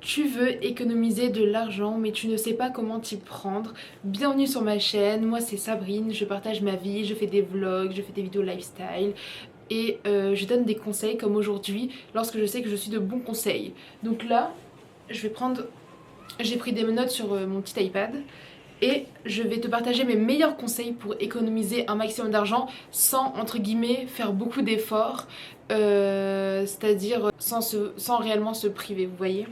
Tu veux économiser de l'argent mais tu ne sais pas comment t'y prendre. Bienvenue sur ma chaîne, moi c'est Sabrine, je partage ma vie, je fais des vlogs, je fais des vidéos lifestyle et je donne des conseils comme aujourd'hui lorsque je sais que je suis de bons conseils. Donc là, j'ai pris des notes sur mon petit iPad et je vais te partager mes meilleurs conseils pour économiser un maximum d'argent sans, entre guillemets, faire beaucoup d'efforts, c'est-à-dire sans réellement se priver, vous voyez.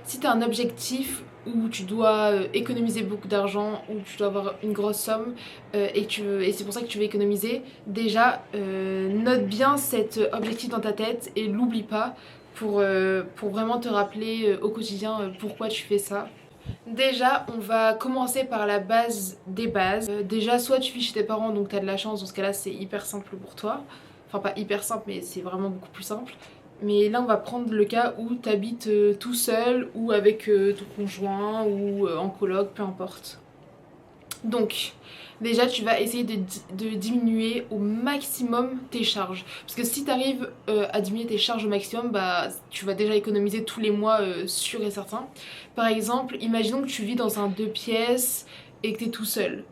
Si tu as un objectif où tu dois économiser beaucoup d'argent, où tu dois avoir une grosse somme et c'est pour ça que tu veux économiser, déjà note bien cet objectif dans ta tête et l'oublie pas pour vraiment te rappeler au quotidien pourquoi tu fais ça. Déjà, on va commencer par la base des bases. Déjà, soit tu vis chez tes parents, donc t'as de la chance, dans ce cas-là, c'est hyper simple pour toi. Enfin, pas hyper simple, mais c'est vraiment beaucoup plus simple. Mais là, on va prendre le cas où t'habites tout seul, ou avec ton conjoint, ou en coloc, peu importe. Donc, déjà, tu vas essayer de diminuer au maximum tes charges. Parce que si tu arrives à diminuer tes charges au maximum, bah, tu vas déjà économiser tous les mois, sûr et certain. Par exemple, imaginons que tu vis dans un 2 pièces et que tu es tout seul.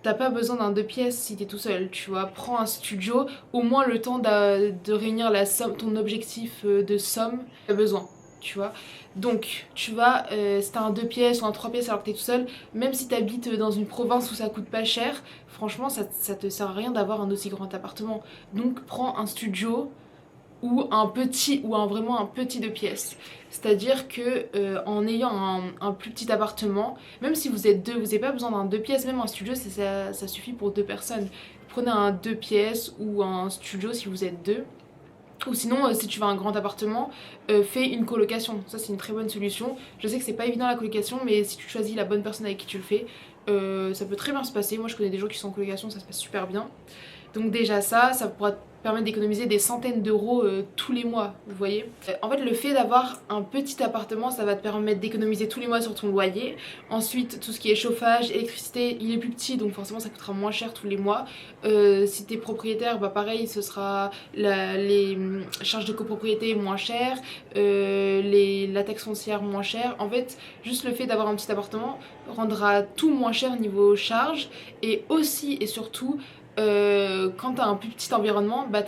T'as pas besoin d'un 2 pièces si t'es tout seul, tu vois. Prends un studio, au moins le temps de réunir la somme, ton objectif de somme, t'as besoin, tu vois. Donc, tu vas, si t'as un 2 pièces ou un 3 pièces alors que t'es tout seul, même si t'habites dans une province où ça coûte pas cher, franchement, ça te sert à rien d'avoir un aussi grand appartement. Donc, prends un studio vraiment un petit 2 pièces. C'est-à-dire que en ayant un plus petit appartement, même si vous êtes deux, vous n'avez pas besoin d'un 2 pièces, même un studio ça suffit pour 2 personnes. Prenez un 2 pièces ou un studio si vous êtes deux. Ou sinon, si tu veux un grand appartement, fais une colocation. Ça, c'est une très bonne solution. Je sais que c'est pas évident la colocation, mais si tu choisis la bonne personne avec qui tu le fais, ça peut très bien se passer. Moi, je connais des gens qui sont en colocation, ça se passe super bien. Donc déjà ça pourra te permettre d'économiser des centaines d'euros tous les mois, vous voyez. En fait, le fait d'avoir un petit appartement, ça va te permettre d'économiser tous les mois sur ton loyer. Ensuite, tout ce qui est chauffage, électricité, il est plus petit, donc forcément ça coûtera moins cher tous les mois. Si t'es propriétaire, bah pareil, ce sera les charges de copropriété moins chères, la taxe foncière moins chère. En fait, juste le fait d'avoir un petit appartement rendra tout moins cher niveau charges et aussi et surtout quand tu as un plus petit environnement, bah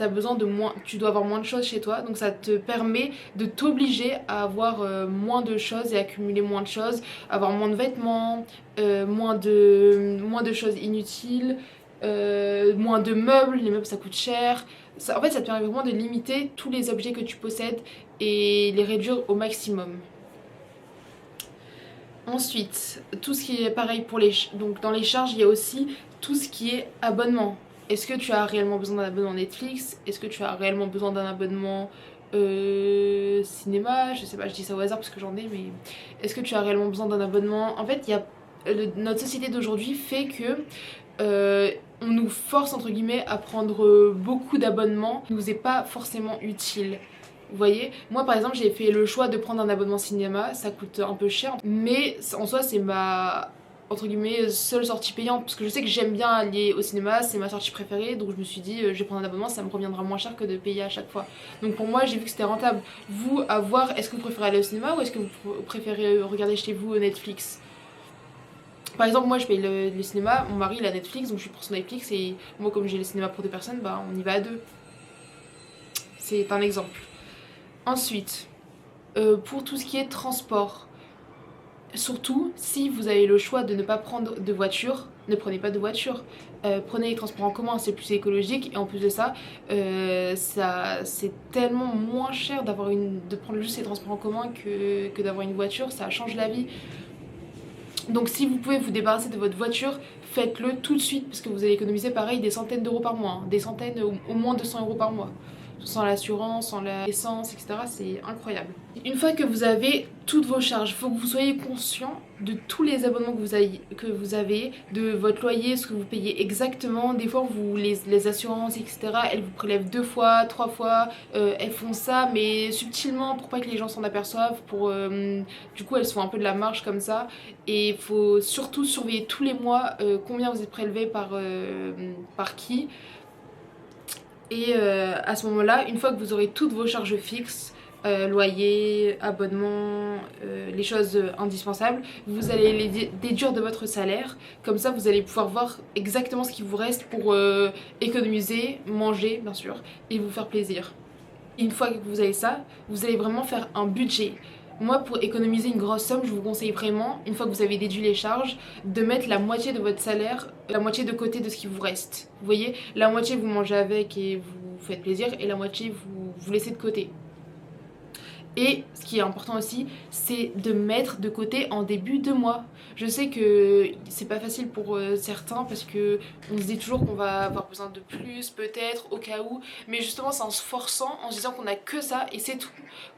tu dois avoir moins de choses chez toi, donc ça te permet de t'obliger à avoir moins de choses et accumuler moins de choses, avoir moins de vêtements, moins de choses inutiles, moins de meubles, les meubles ça coûte cher. En fait, ça te permet vraiment de limiter tous les objets que tu possèdes et les réduire au maximum. Ensuite, tout ce qui est pareil pour donc dans les charges, il y a aussi tout ce qui est abonnement. Est-ce que tu as réellement besoin d'un abonnement Netflix? Est-ce que tu as réellement besoin d'un abonnement cinéma? Je sais pas, je dis ça au hasard parce que j'en ai, mais est-ce que tu as réellement besoin d'un abonnement? En fait, notre société d'aujourd'hui fait que on nous force entre guillemets à prendre beaucoup d'abonnements qui nous est pas forcément utile. Vous voyez, moi par exemple j'ai fait le choix de prendre un abonnement cinéma, ça coûte un peu cher, mais en soi c'est ma entre guillemets seule sortie payante parce que je sais que j'aime bien aller au cinéma, c'est ma sortie préférée, donc je me suis dit je vais prendre un abonnement, ça me reviendra moins cher que de payer à chaque fois. Donc pour moi j'ai vu que c'était rentable. Vous, à voir, est-ce que vous préférez aller au cinéma ou est-ce que vous préférez regarder chez vous Netflix? Par exemple, moi je paye le cinéma, mon mari il a Netflix, donc je suis pour son Netflix et moi comme j'ai le cinéma pour 2 personnes, bah on y va à deux. C'est un exemple. Ensuite, pour tout ce qui est transport, surtout si vous avez le choix de ne pas prendre de voiture, ne prenez pas de voiture. Prenez les transports en commun, c'est plus écologique et en plus de ça, c'est tellement moins cher de prendre juste les transports en commun que d'avoir une voiture, ça change la vie. Donc si vous pouvez vous débarrasser de votre voiture, faites-le tout de suite parce que vous allez économiser pareil des centaines d'euros par mois, hein, des centaines, au moins 200 euros par mois. Sans l'assurance, sans l'essence, etc. C'est incroyable. Une fois que vous avez toutes vos charges, il faut que vous soyez conscient de tous les abonnements que vous avez, de votre loyer, ce que vous payez exactement. Des fois, les assurances, etc., elles vous prélèvent 2 fois, 3 fois. Elles font ça, mais subtilement pour pas que les gens s'en aperçoivent. Du coup, elles se font un peu de la marge comme ça. Et il faut surtout surveiller tous les mois combien vous êtes prélevé par qui. Et à ce moment-là, une fois que vous aurez toutes vos charges fixes, loyer, abonnement, les choses indispensables, vous allez les déduire de votre salaire. Comme ça, vous allez pouvoir voir exactement ce qui vous reste pour économiser, manger bien sûr, et vous faire plaisir. Une fois que vous avez ça, vous allez vraiment faire un budget. Moi, pour économiser une grosse somme, je vous conseille vraiment, une fois que vous avez déduit les charges, de mettre la moitié de votre salaire, la moitié de côté de ce qui vous reste. Vous voyez, la moitié vous mangez avec et vous faites plaisir, et la moitié vous laissez de côté. Et ce qui est important aussi, c'est de mettre de côté en début de mois. Je sais que c'est pas facile pour certains parce que on se dit toujours qu'on va avoir besoin de plus, peut-être, au cas où. Mais justement, c'est en se forçant, en se disant qu'on a que ça et c'est tout,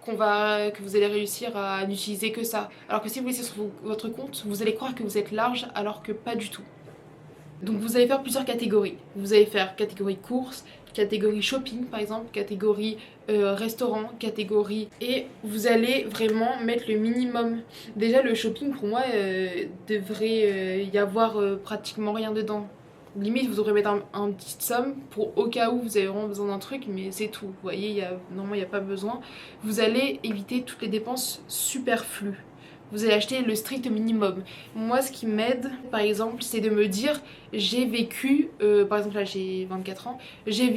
que vous allez réussir à n'utiliser que ça. Alors que si vous laissez sur votre compte, vous allez croire que vous êtes large alors que pas du tout. Donc vous allez faire plusieurs catégories. Vous allez faire catégorie courses, catégorie shopping par exemple, catégorie restaurant, catégorie... Et vous allez vraiment mettre le minimum. Déjà le shopping pour moi devrait y avoir pratiquement rien dedans. Limite vous devrez mettre un petit somme pour au cas où vous avez vraiment besoin d'un truc, mais c'est tout. Vous voyez, normalement il n'y a pas besoin. Vous allez éviter toutes les dépenses superflues. Vous allez acheter le strict minimum. Moi, ce qui m'aide, par exemple, c'est de me dire, j'ai vécu, par exemple là j'ai 24 ans, j'ai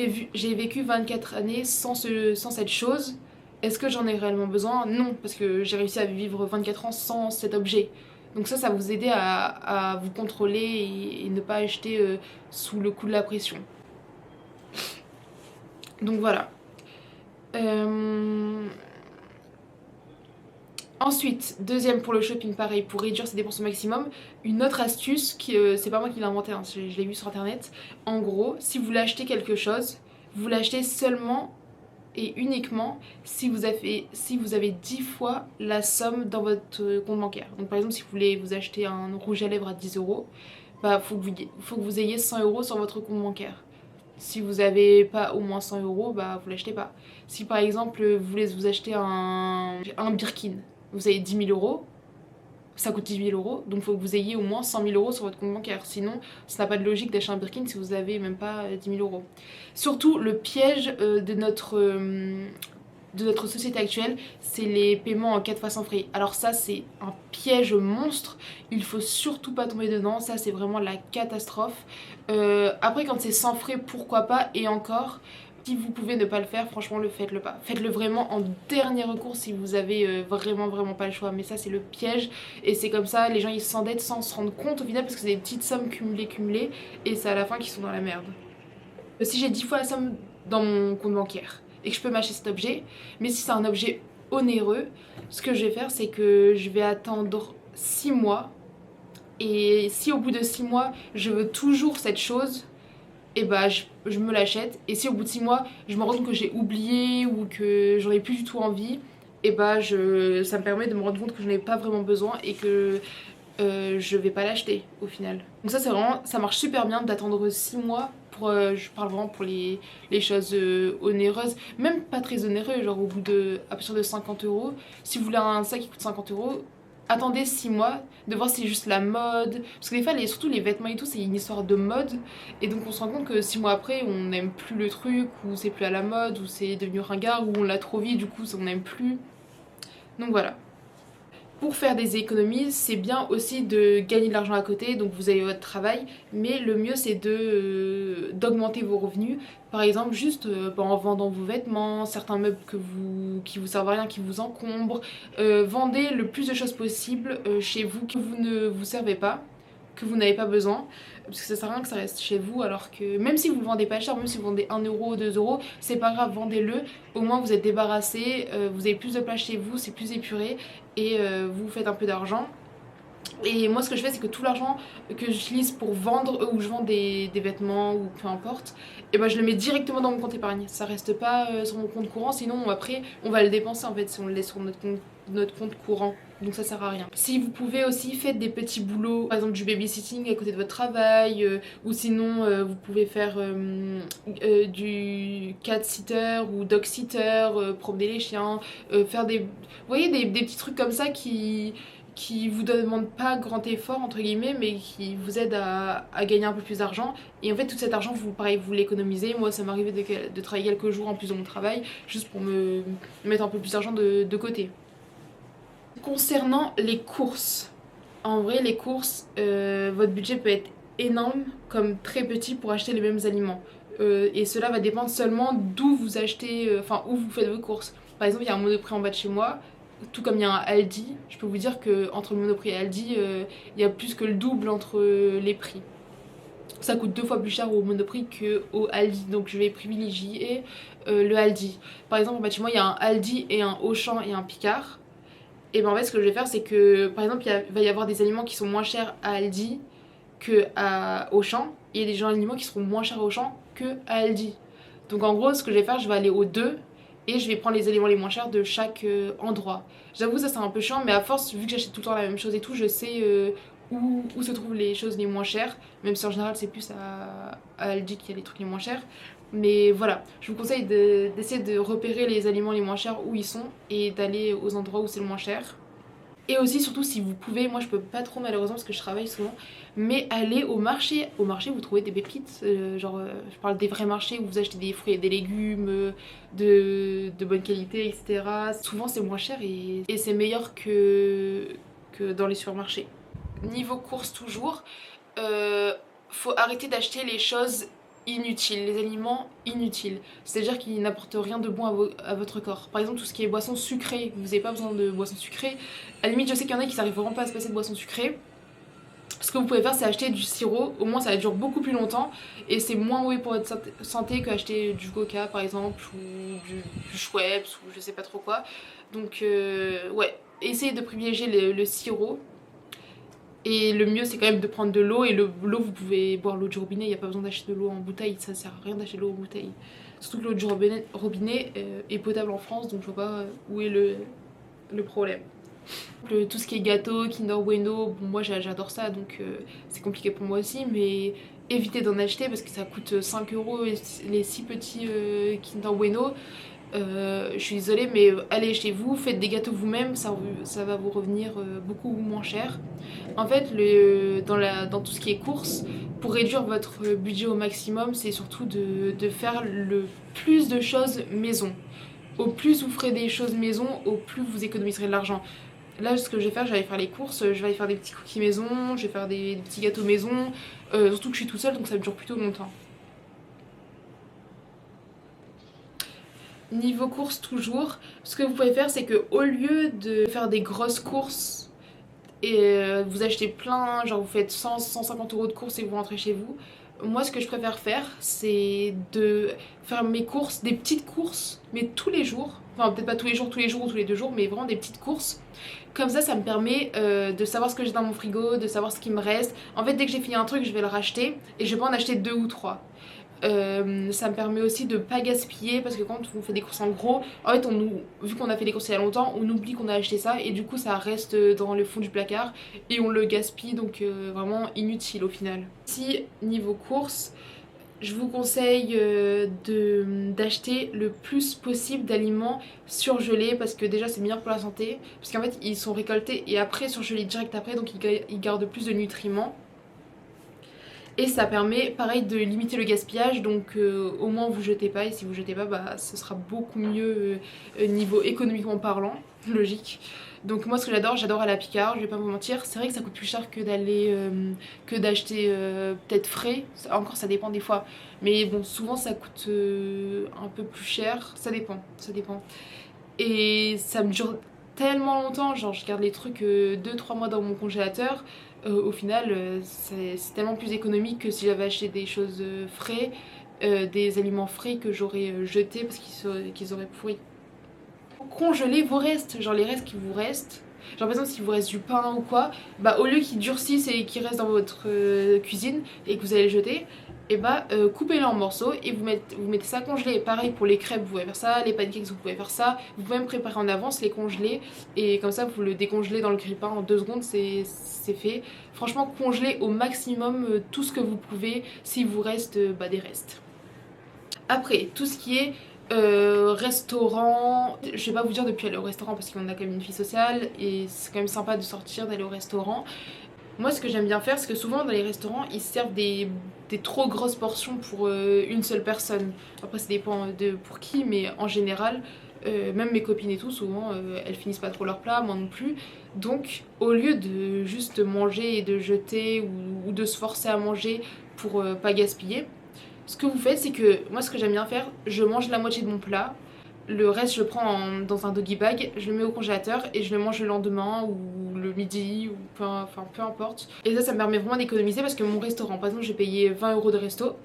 vécu 24 années sans cette chose. Est-ce que j'en ai réellement besoin? Non, parce que j'ai réussi à vivre 24 ans sans cet objet. Donc ça vous aider à vous contrôler et ne pas acheter sous le coup de la pression. Donc voilà. Ensuite, deuxième pour le shopping, pareil, pour réduire ses dépenses au maximum, une autre astuce, c'est pas moi qui l'ai inventé, hein, je l'ai vu sur internet. En gros, si vous voulez acheter quelque chose, vous l'achetez seulement et uniquement si vous avez 10 fois la somme dans votre compte bancaire. Donc par exemple, si vous voulez vous acheter un rouge à lèvres à 10 euros, bah faut que vous ayez 100 euros sur votre compte bancaire. Si vous avez pas au moins 100 euros, bah vous l'achetez pas. Si par exemple vous voulez vous acheter un Birkin, vous avez 10 000 euros, ça coûte 10 000 euros, donc il faut que vous ayez au moins 100 000 euros sur votre compte bancaire. Sinon, ça n'a pas de logique d'acheter un Birkin si vous avez même pas 10 000 euros. Surtout, le piège de notre société actuelle, c'est les paiements en 4 fois sans frais. Alors ça, c'est un piège monstre, il faut surtout pas tomber dedans, ça c'est vraiment la catastrophe. Après, quand c'est sans frais, pourquoi pas, et encore... Si vous pouvez ne pas le faire, franchement, faites-le pas. Faites-le vraiment en dernier recours si vous avez vraiment pas le choix. Mais ça, c'est le piège. Et c'est comme ça, les gens ils s'endettent sans se rendre compte au final parce que c'est des petites sommes cumulées. Et c'est à la fin qu'ils sont dans la merde. Si j'ai 10 fois la somme dans mon compte bancaire et que je peux m'acheter cet objet, mais si c'est un objet onéreux, ce que je vais faire, c'est que je vais attendre 6 mois. Et si au bout de 6 mois, je veux toujours cette chose, et bah je me l'achète. Et si au bout de 6 mois je me rends compte que j'ai oublié ou que j'en ai plus du tout envie, et bah ça me permet de me rendre compte que j'en ai pas vraiment besoin et que je vais pas l'acheter au final. Donc ça c'est vraiment, ça marche super bien d'attendre 6 mois pour, je parle vraiment pour les choses onéreuses, même pas très onéreux, genre au bout de, à partir de 50 euros, si vous voulez un sac qui coûte 50 euros, attendez 6 mois, de voir si c'est juste la mode. Parce que des fois, surtout les vêtements et tout, c'est une histoire de mode. Et donc on se rend compte que 6 mois après, on n'aime plus le truc, ou c'est plus à la mode, ou c'est devenu ringard, ou on l'a trop vite, du coup on n'aime plus. Donc voilà. Pour faire des économies, c'est bien aussi de gagner de l'argent à côté, donc vous avez votre travail, mais le mieux c'est d'augmenter vos revenus. Par exemple, juste en vendant vos vêtements, certains meubles qui vous servent à rien, qui vous encombrent. Vendez le plus de choses possible chez vous que vous ne vous servez pas, que vous n'avez pas besoin, parce que ça sert à rien que ça reste chez vous, alors que même si vous le vendez pas cher, même si vous vendez 1 euro, 2 euros, c'est pas grave, vendez-le, au moins vous êtes débarrassé, vous avez plus de place chez vous, c'est plus épuré, et vous faites un peu d'argent. Et moi ce que je fais, c'est que tout l'argent que j'utilise pour vendre, où je vends des vêtements ou peu importe, et ben je le mets directement dans mon compte épargne. Ça reste pas sur mon compte courant, sinon après on va le dépenser en fait si on le laisse sur notre compte courant. Donc ça sert à rien. Si vous pouvez aussi, faites des petits boulots, par exemple du babysitting à côté de votre travail, ou sinon vous pouvez faire du cat-sitter ou dog-sitter, promener les chiens, faire des... Vous voyez, des petits trucs comme ça qui qui vous demande pas grand effort entre guillemets, mais qui vous aide à gagner un peu plus d'argent. Et en fait tout cet argent vous pareil vous l'économisez. Moi ça m'arrivait de travailler quelques jours en plus de mon travail juste pour me mettre un peu plus d'argent de côté. Concernant les courses, en vrai les courses, votre budget peut être énorme comme très petit pour acheter les mêmes aliments. Et cela va dépendre seulement d'où vous achetez, enfin où vous faites vos courses. Par exemple il y a un Monoprix en bas de chez moi, tout comme il y a un Aldi. Je peux vous dire que entre le Monoprix et Aldi, il y a plus que le double entre les prix. Ça coûte 2 fois plus cher au Monoprix qu'au Aldi, donc je vais privilégier le Aldi. Par exemple en bas de chez moi il y a un Aldi et un Auchan et un Picard. Et ben en fait ce que je vais faire c'est que par exemple il va y avoir des aliments qui sont moins chers à Aldi que à Auchan, et il y a des aliments qui seront moins chers à Auchan que à Aldi. Donc en gros ce que je vais faire, je vais aller aux deux et je vais prendre les éléments les moins chers de chaque endroit. J'avoue ça c'est un peu chiant, mais à force vu que j'achète tout le temps la même chose et tout, je sais où se trouvent les choses les moins chères, même si en général c'est plus à Aldi qu'il y a les trucs les moins chers. Mais voilà, je vous conseille d'essayer de repérer les aliments les moins chers où ils sont et d'aller aux endroits où c'est le moins cher. Et aussi, surtout si vous pouvez, moi je peux pas trop malheureusement parce que je travaille souvent, mais aller au marché. Au marché, vous trouvez des pépites, je parle des vrais marchés où vous achetez des fruits et des légumes de bonne qualité, etc. Souvent c'est moins cher et c'est meilleur que dans les supermarchés. Niveau courses toujours, faut arrêter d'acheter les choses inutiles, les aliments inutiles, c'est-à-dire qui n'apportent rien de bon à votre corps. Par exemple tout ce qui est boissons sucrées, vous n'avez pas besoin de boissons sucrées. À la limite je sais qu'il y en a qui n'arrivent vraiment pas à se passer de boissons sucrées. Ce que vous pouvez faire c'est acheter du sirop, au moins ça dure beaucoup plus longtemps et c'est moins mauvais pour votre santé qu'acheter du coca par exemple ou du Schweppes ou je sais pas trop quoi. Donc ouais, essayez de privilégier le sirop. Et le mieux c'est quand même de prendre de l'eau, et l'eau vous pouvez boire l'eau du robinet, il n'y a pas besoin d'acheter de l'eau en bouteille, ça sert à rien d'acheter de l'eau en bouteille. Surtout que l'eau du robinet est potable en France, donc je vois pas où est le problème. Tout ce qui est gâteau, Kinder Bueno, bon, moi j'adore ça donc c'est compliqué pour moi aussi, mais évitez d'en acheter parce que ça coûte 5 € les 6 petits Kinder Bueno. Je suis désolée mais allez chez vous, faites des gâteaux vous-même, ça va vous revenir beaucoup moins cher. En fait dans tout ce qui est courses, pour réduire votre budget au maximum, c'est surtout de faire le plus de choses maison. Au plus vous ferez des choses maison, au plus vous économiserez de l'argent. Là ce que je vais faire, je vais aller faire les courses, je vais aller faire des petits cookies maison, je vais faire des petits gâteaux maison, surtout que je suis tout seul donc ça me dure plutôt longtemps. Niveau courses toujours, ce que vous pouvez faire c'est que au lieu de faire des grosses courses et vous achetez plein, genre vous faites 100-150 € de courses et vous rentrez chez vous, moi ce que je préfère faire c'est de faire mes courses, des petites courses mais tous les jours, enfin peut-être pas tous les jours ou tous les 2 jours, mais vraiment des petites courses. Comme ça me permet de savoir ce que j'ai dans mon frigo, de savoir ce qui me reste. En fait dès que j'ai fini un truc je vais le racheter et je vais pas en acheter 2 ou 3. Ça me permet aussi de pas gaspiller parce que quand on fait des courses en gros, en fait vu qu'on a fait des courses il y a longtemps, on oublie qu'on a acheté ça et du coup ça reste dans le fond du placard et on le gaspille, donc vraiment inutile au final. Si niveau courses, je vous conseille d'acheter le plus possible d'aliments surgelés parce que déjà c'est meilleur pour la santé, parce qu'en fait ils sont récoltés et après surgelés direct après, donc ils gardent plus de nutriments. Et ça permet pareil de limiter le gaspillage, donc au moins vous jetez pas, et si vous jetez pas bah ce sera beaucoup mieux niveau économiquement parlant, logique. Donc moi ce que j'adore aller à Picard, je vais pas vous mentir, c'est vrai que ça coûte plus cher que d'acheter peut-être frais, encore ça dépend des fois, mais bon souvent ça coûte un peu plus cher, ça dépend. Et ça me dure tellement longtemps, genre je garde les trucs 2-3 mois dans mon congélateur. Au final c'est tellement plus économique que si j'avais acheté des choses frais, des aliments frais que j'aurais jetés parce qu'ils auraient pourri. Congeler vos restes, genre les restes qui vous restent, genre par exemple s'il vous reste du pain ou quoi, bah au lieu qu'ils durcissent et qu'ils restent dans votre cuisine et que vous allez le jeter, et bah coupez-les en morceaux et vous mettez ça congelé. Pareil pour les crêpes vous pouvez faire ça, les pancakes vous pouvez faire ça, vous pouvez même préparer en avance, les congeler et comme ça vous le décongelez dans le grille-pain en 2 secondes, c'est fait. Franchement congelez au maximum tout ce que vous pouvez s'il vous reste des restes. Après tout ce qui est Restaurant, je vais pas vous dire depuis aller au restaurant parce qu'on a quand même une vie sociale et c'est quand même sympa de sortir, d'aller au restaurant. Moi ce que j'aime bien faire c'est que souvent dans les restaurants ils servent des trop grosses portions pour une seule personne. Après ça dépend de pour qui mais en général même mes copines et tout souvent elles finissent pas trop leur plat, moi non plus. Donc au lieu de juste manger et de jeter ou de se forcer à manger pour pas gaspiller, ce que vous faites, c'est que moi, ce que j'aime bien faire, je mange la moitié de mon plat. Le reste, je le prends dans un doggy bag, je le mets au congélateur et je le mange le lendemain ou le midi ou enfin peu importe. Et ça me permet vraiment d'économiser parce que mon restaurant, par exemple, j'ai payé 20 € de resto.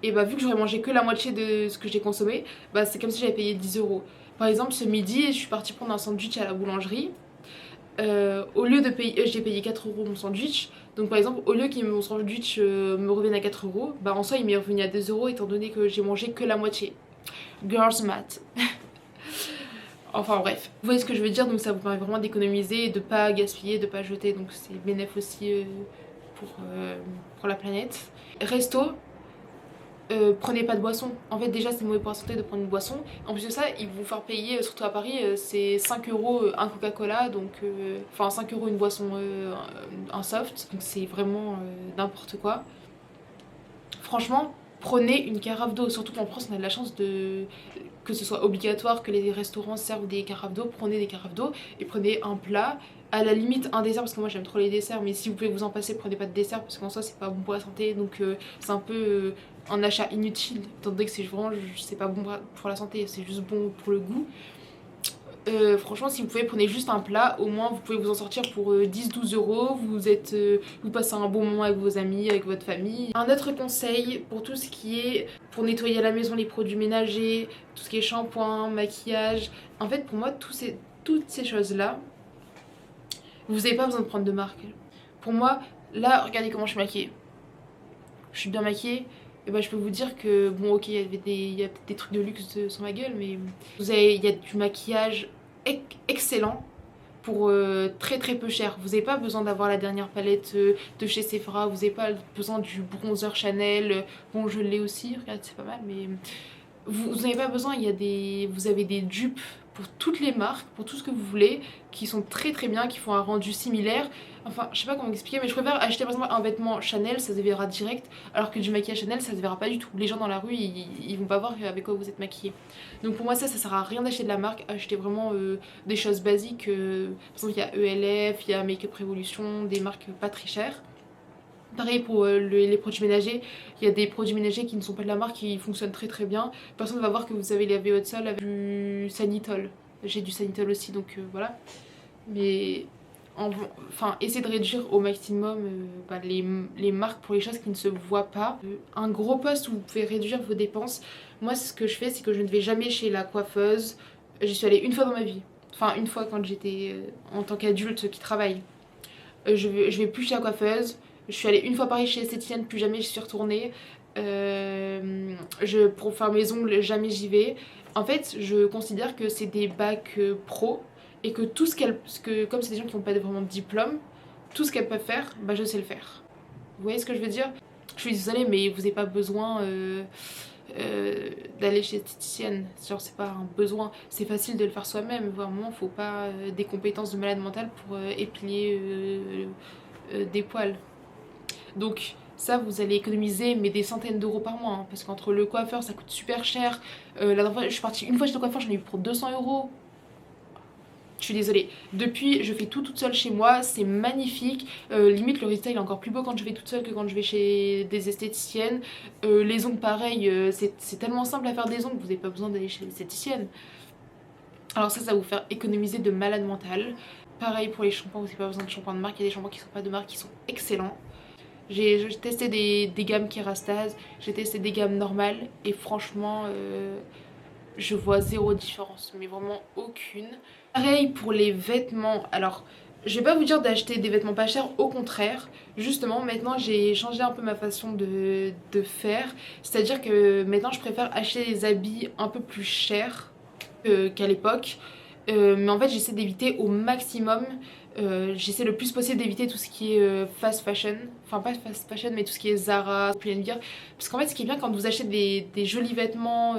Et bah, vu que j'aurais mangé que la moitié de ce que j'ai consommé, bah, c'est comme si j'avais payé 10 €. Par exemple, ce midi, je suis partie prendre un sandwich à la boulangerie. Au lieu de payer, j'ai payé 4 € mon sandwich. Donc par exemple, au lieu que mon sandwich me revienne à 4 €, bah en soi il m'est revenu à 2 € étant donné que j'ai mangé que la moitié. Girls math. Enfin bref, vous voyez ce que je veux dire, donc ça vous permet vraiment d'économiser, de pas gaspiller, de pas jeter, donc c'est bénéf aussi pour, euh, pour la planète. Resto, prenez pas de boisson. En fait, déjà, c'est mauvais pour la santé de prendre une boisson. En plus de ça, ils vont vous faire payer, surtout à Paris, c'est 5 € un Coca-Cola, donc enfin 5 € une boisson, un soft. Donc c'est vraiment n'importe quoi. Franchement, prenez une carafe d'eau. Surtout qu'en France, on a de la chance de que ce soit obligatoire que les restaurants servent des carafes d'eau. Prenez des carafes d'eau et prenez un plat. À la limite un dessert parce que moi j'aime trop les desserts, mais si vous pouvez vous en passer, prenez pas de dessert parce qu'en soi c'est pas bon pour la santé, donc c'est un peu un achat inutile étant donné que c'est vraiment c'est pas bon pour la santé, c'est juste bon pour le goût. Franchement, si vous pouvez, prenez juste un plat, au moins vous pouvez vous en sortir pour 10-12 €. Vous passez un bon moment avec vos amis, avec votre famille. Un autre conseil pour tout ce qui est pour nettoyer à la maison, les produits ménagers, tout ce qui est shampoing, maquillage. En fait, pour moi, toutes ces choses-là, vous n'avez pas besoin de prendre de marque. Pour moi, là, regardez comment je suis maquillée. Je suis bien maquillée. Et bah, je peux vous dire que, bon, ok, il y a peut-être des trucs de luxe sur ma gueule, mais il y a du maquillage excellent pour très très peu cher. Vous n'avez pas besoin d'avoir la dernière palette de chez Sephora, vous n'avez pas besoin du bronzer Chanel. Bon, je l'ai aussi, regarde, c'est pas mal, mais vous n'avez pas besoin, vous avez des dupes pour toutes les marques, pour tout ce que vous voulez, qui sont très très bien, qui font un rendu similaire. Enfin, je sais pas comment expliquer, mais je préfère acheter par exemple un vêtement Chanel, ça se verra direct, alors que du maquillage Chanel, ça se verra pas du tout. Les gens dans la rue, ils vont pas voir avec quoi vous êtes maquillé. Donc pour moi, ça sert à rien d'acheter de la marque, acheter vraiment des choses basiques. Par exemple, il y a ELF, il y a Make Up Revolution, des marques pas très chères. Pareil pour les produits ménagers, il y a des produits ménagers qui ne sont pas de la marque qui fonctionnent très très bien. Personne ne va voir que vous avez lavé votre sol avec du Sanitol. J'ai du Sanitol aussi, donc voilà. Mais enfin, essayez de réduire au maximum les marques pour les choses qui ne se voient pas. Un gros poste où vous pouvez réduire vos dépenses. Moi, ce que je fais, c'est que je ne vais jamais chez la coiffeuse. J'y suis allée une fois dans ma vie. Enfin, une fois quand j'étais en tant qu'adulte qui travaille. Je vais plus chez la coiffeuse. Je suis allée une fois pareil chez l'esthéticienne, plus jamais j'y suis retournée. Pour faire mes ongles, jamais j'y vais. En fait, je considère que c'est des bacs pro et que tout comme c'est des gens qui n'ont pas vraiment de diplôme, tout ce qu'elles peuvent faire, bah je sais le faire. Vous voyez ce que je veux dire? Je suis désolée, mais vous n'avez pas besoin d'aller chez l'esthéticienne. Genre, c'est pas un besoin, c'est facile de le faire soi-même. Vraiment, faut pas des compétences de malade mental pour épiler des poils. Donc ça, vous allez économiser mais des centaines d'euros par mois, hein, parce qu'entre le coiffeur ça coûte super cher. La dernière fois je suis partie une fois chez le coiffeur, j'en ai eu pour 200 €. Je suis désolée. Depuis, je fais tout toute seule chez moi, c'est magnifique. Limite, le résultat il est encore plus beau quand je vais toute seule que quand je vais chez des esthéticiennes. Les ongles, pareil, c'est tellement simple à faire des ongles, vous n'avez pas besoin d'aller chez l'esthéticienne. Alors ça va vous faire économiser de malade mental. Pareil pour les shampoings, vous n'avez pas besoin de shampoing de marque, il y a des shampoings qui sont pas de marque, qui sont excellents. J'ai testé des gammes Kerastase, j'ai testé des gammes normales et franchement je vois zéro différence, mais vraiment aucune. Pareil pour les vêtements, alors je vais pas vous dire d'acheter des vêtements pas chers, au contraire. Justement maintenant j'ai changé un peu ma façon de faire, c'est à dire que maintenant je préfère acheter des habits un peu plus chers qu'à l'époque. Mais en fait j'essaie d'éviter au maximum, j'essaie le plus possible d'éviter tout ce qui est fast fashion, enfin pas fast fashion mais tout ce qui est Zara, Pull&Bear, parce qu'en fait ce qui est bien quand vous achetez des jolis vêtements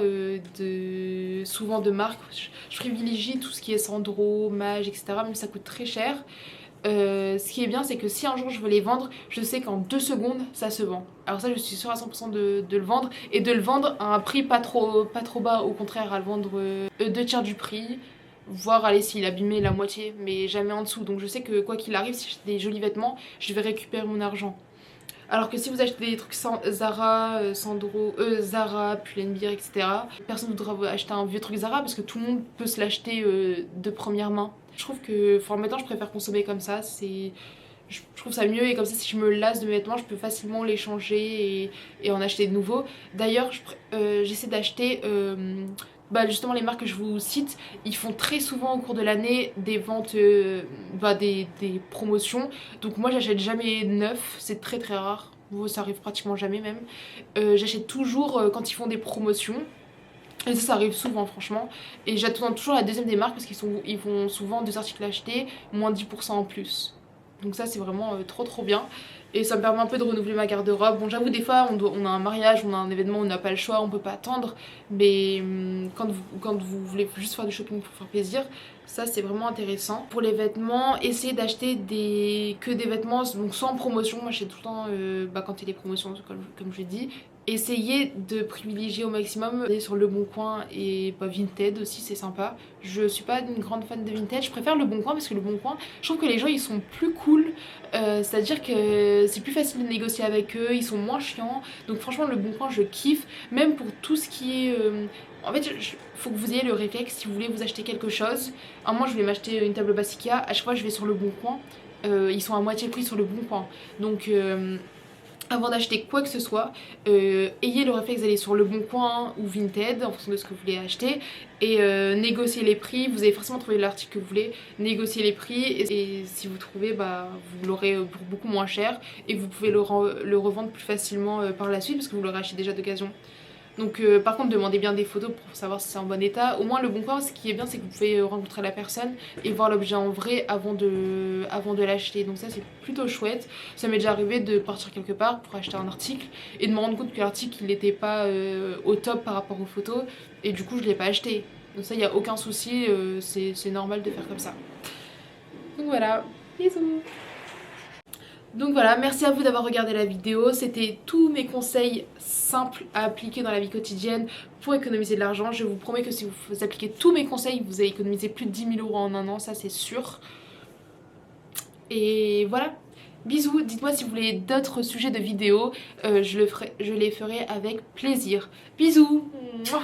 souvent de marque, je privilégie tout ce qui est Sandro, Maje, etc. Même si ça coûte très cher. Ce qui est bien c'est que si un jour je veux les vendre, je sais qu'en 2 secondes ça se vend. Alors ça je suis sûre à 100% de le vendre, et de le vendre à un prix pas trop bas, au contraire à le vendre 2/3 du prix, voire aller s'il est abîmé la moitié, mais jamais en dessous. Donc je sais que quoi qu'il arrive, si j'ai des jolis vêtements, je vais récupérer mon argent. Alors que si vous achetez des trucs sans Zara, Sandro, Zara, Pull&Bear, etc., personne ne voudra acheter un vieux truc Zara parce que tout le monde peut se l'acheter de première main. Je trouve que, enfin maintenant je préfère consommer comme ça, je trouve ça mieux, et comme ça si je me lasse de mes vêtements je peux facilement les changer et en acheter de nouveaux. D'ailleurs j'essaie d'acheter justement les marques que je vous cite, ils font très souvent au cours de l'année des ventes, des promotions. Donc moi j'achète jamais neuf, c'est très très rare, ça arrive pratiquement jamais même. J'achète toujours quand ils font des promotions. Et ça arrive souvent franchement. Et j'attends toujours la deuxième des marques parce ils font souvent 2 articles achetés, moins 10% en plus. Donc ça c'est vraiment trop bien. Et ça me permet un peu de renouveler ma garde-robe. Bon j'avoue des fois on a un mariage, on a un événement, on n'a pas le choix, on peut pas attendre. Mais quand vous voulez juste faire du shopping pour faire plaisir, ça c'est vraiment intéressant. Pour les vêtements, essayez d'acheter que des vêtements donc sans promotion. Moi j'achète tout le temps quand il y a des promotions comme je l'ai dit. Essayez de privilégier au maximum sur Le Bon Coin et Vinted aussi, c'est sympa. Je suis pas une grande fan de Vinted, je préfère Le Bon Coin parce que Le Bon Coin, je trouve que les gens ils sont plus cool, c'est à dire que c'est plus facile de négocier avec eux, ils sont moins chiants. Donc franchement Le Bon Coin je kiffe, même pour tout ce qui est en fait faut que vous ayez le réflexe si vous voulez vous acheter quelque chose. Moi je voulais m'acheter une table basse Ikea, à chaque fois je vais sur Le Bon Coin, ils sont à moitié prix sur Le Bon Coin. Donc avant d'acheter quoi que ce soit, ayez le réflexe d'aller sur Le Bon Coin ou Vinted en fonction de ce que vous voulez acheter, et négocier les prix. Vous allez forcément trouver l'article que vous voulez, négocier les prix, et si vous trouvez, vous l'aurez pour beaucoup moins cher, et vous pouvez le revendre plus facilement par la suite parce que vous l'aurez acheté déjà d'occasion. Donc par contre demandez bien des photos pour savoir si c'est en bon état. Au moins Le Bon Coin, ce qui est bien c'est que vous pouvez rencontrer la personne et voir l'objet en vrai avant de l'acheter. Donc ça c'est plutôt chouette. Ça m'est déjà arrivé de partir quelque part pour acheter un article et de me rendre compte que l'article il n'était pas au top par rapport aux photos, et du coup je ne l'ai pas acheté. Donc ça il n'y a aucun souci, c'est normal de faire comme ça. Donc voilà, bisous. Donc voilà, merci à vous d'avoir regardé la vidéo. C'était tous mes conseils simples à appliquer dans la vie quotidienne pour économiser de l'argent. Je vous promets que si vous appliquez tous mes conseils, vous allez économiser plus de 10 000 € en un an, ça c'est sûr. Et voilà, bisous. Dites-moi si vous voulez d'autres sujets de vidéos, je les ferai avec plaisir. Bisous. Mouah.